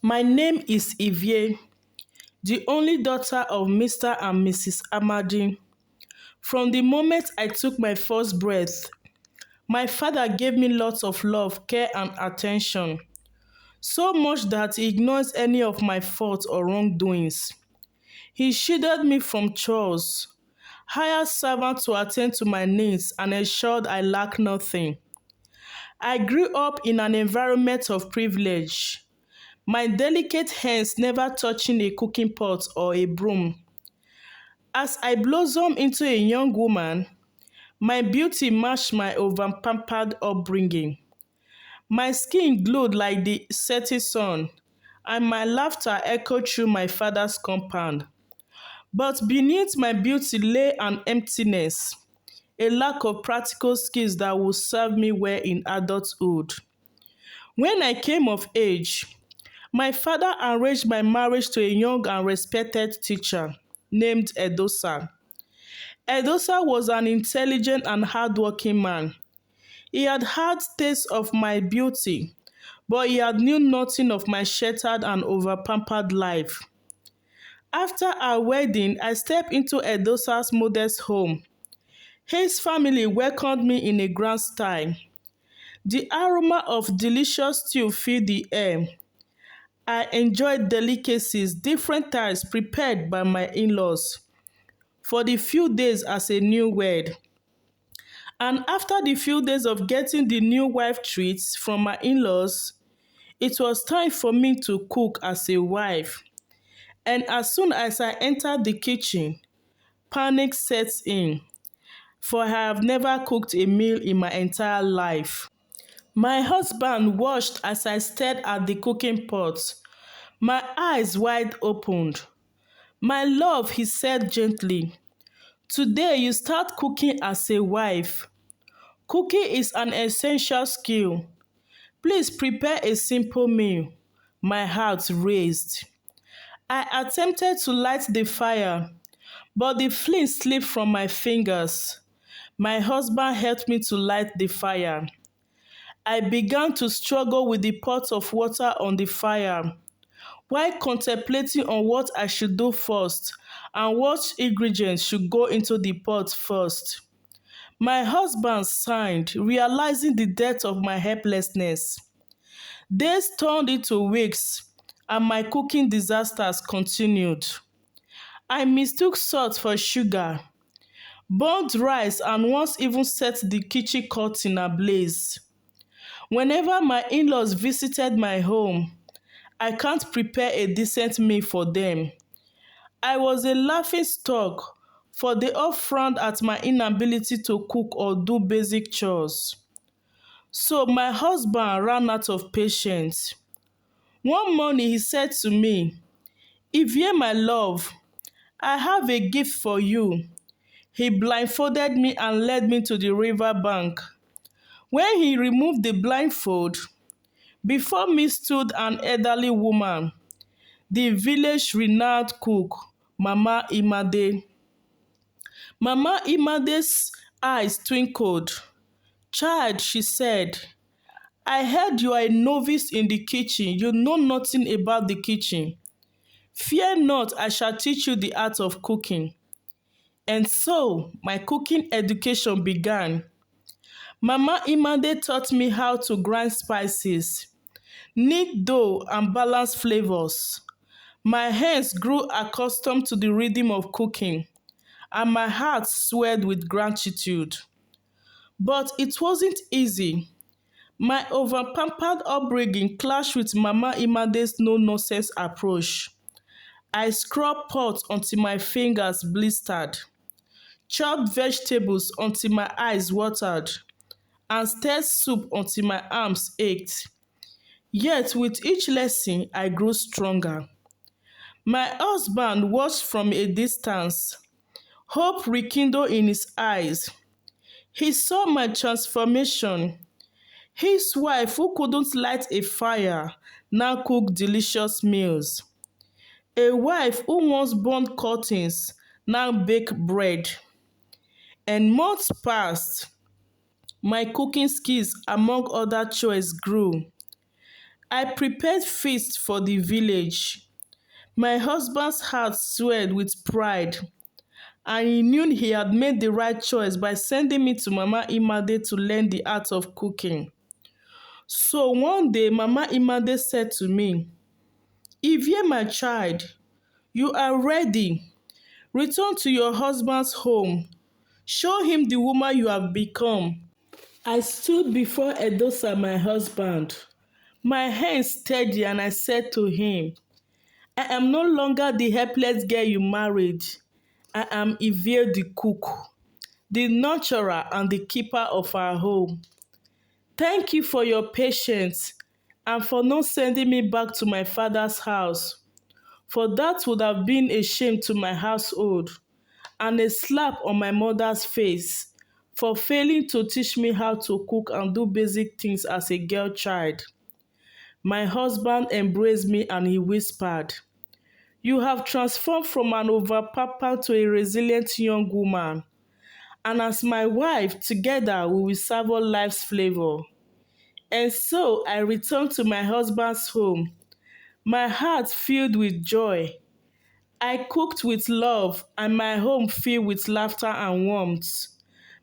My name is Ivie, the only daughter of Mr. and Mrs. Amadi. From the moment I took my first breath, my father gave me lots of love, care, and attention. So much that he ignores any of my faults or wrongdoings. He shielded me from chores, hired servants to attend to my needs, and ensured I lack nothing. I grew up in an environment of privilege, my delicate hands never touching a cooking pot or a broom. As I blossomed into a young woman, my beauty matched my over-pampered upbringing. My skin glowed like the setting sun, and my laughter echoed through my father's compound. But beneath my beauty lay an emptiness, a lack of practical skills that would serve me well in adulthood. When I came of age, my father arranged my marriage to a young and respected teacher named Edosa. Edosa was an intelligent and hardworking man. He had taste of my beauty, but he had knew nothing of my shattered and over-pampered life. After our wedding, I stepped into Edosa's modest home. His family welcomed me in a grand style. The aroma of delicious stew filled the air. I enjoyed delicacies, different types prepared by my in-laws for the few days as a newlywed. And after the few days of getting the new wife treats from my in-laws, it was time for me to cook as a wife. And as soon as I entered the kitchen, panic sets in, for I have never cooked a meal in my entire life. My husband watched as I stared at the cooking pot, my eyes wide opened. "My love," he said gently, "today you start cooking as a wife. Cooking is an essential skill. Please prepare a simple meal." My heart raced. I attempted to light the fire, but the flame slipped from my fingers. My husband helped me to light the fire. I began to struggle with the pot of water on the fire, while contemplating on what I should do first and what ingredients should go into the pot first. My husband sighed, realizing the depth of my helplessness. Days turned into weeks, and my cooking disasters continued. I mistook salt for sugar, burnt rice, and once even set the kitchen curtain ablaze. Whenever my in-laws visited my home, I can't prepare a decent meal for them. I was a laughing stock, for they all frowned at my inability to cook or do basic chores. So my husband ran out of patience. One morning he said to me, "Ivie, my love, I have a gift for you." He blindfolded me and led me to the river bank. When he removed the blindfold, before me stood an elderly woman, the village renowned cook, Mama Imade. Mama Imade's eyes twinkled. "Child," she said, "I heard you are a novice in the kitchen. You know nothing about the kitchen. Fear not, I shall teach you the art of cooking." And so my cooking education began. Mama Imade taught me how to grind spices, knead dough, and balance flavors. My hands grew accustomed to the rhythm of cooking, and my heart swelled with gratitude. But it wasn't easy. My over-pampered upbringing clashed with Mama Imade's no-nonsense approach. I scrubbed pots until my fingers blistered, chopped vegetables until my eyes watered, and stirred soup until my arms ached. Yet with each lesson, I grew stronger. My husband watched from a distance, hope rekindled in his eyes. He saw my transformation. His wife, who couldn't light a fire, now cooked delicious meals. A wife who once burned curtains now baked bread. And months passed. My cooking skills, among other chores, grew. I prepared feast for the village. My husband's heart swelled with pride, and he knew he had made the right choice by sending me to Mama Imade to learn the art of cooking. So one day, Mama Imade said to me, "Ivie, my child, you are ready. Return to your husband's home. Show him the woman you have become." I stood before Edosa, my husband, my hands steady, and I said to him, "I am no longer the helpless girl you married. I am Ivie the cook, the nurturer and the keeper of our home. Thank you for your patience and for not sending me back to my father's house, for that would have been a shame to my household and a slap on my mother's face for failing to teach me how to cook and do basic things as a girl child." My husband embraced me and he whispered, "You have transformed from an overpapa to a resilient young woman. And as my wife, together we will savor life's flavor." And so I returned to my husband's home, my heart filled with joy. I cooked with love and my home filled with laughter and warmth.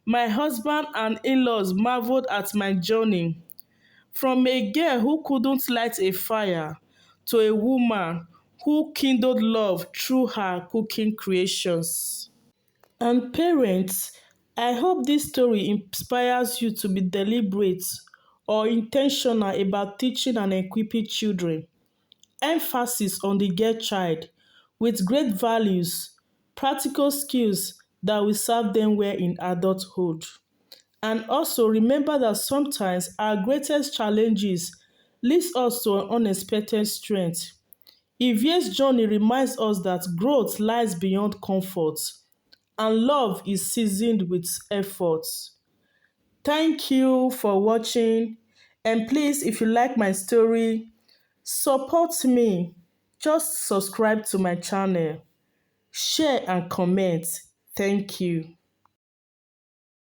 My husband and in-laws marveled at my journey, from a girl who couldn't light a fire to a woman who kindled love through her cooking creations. And parents, I hope this story inspires you to be deliberate or intentional about teaching and equipping children. Emphasis on the girl child with great values, practical skills that will serve them well in adulthood. And also remember that sometimes our greatest challenges lead us to an unexpected strength. Ivie's journey reminds us that growth lies beyond comfort and love is seasoned with effort. Thank you for watching. And please, if you like my story, support me. Just subscribe to my channel, share and comment. Thank you.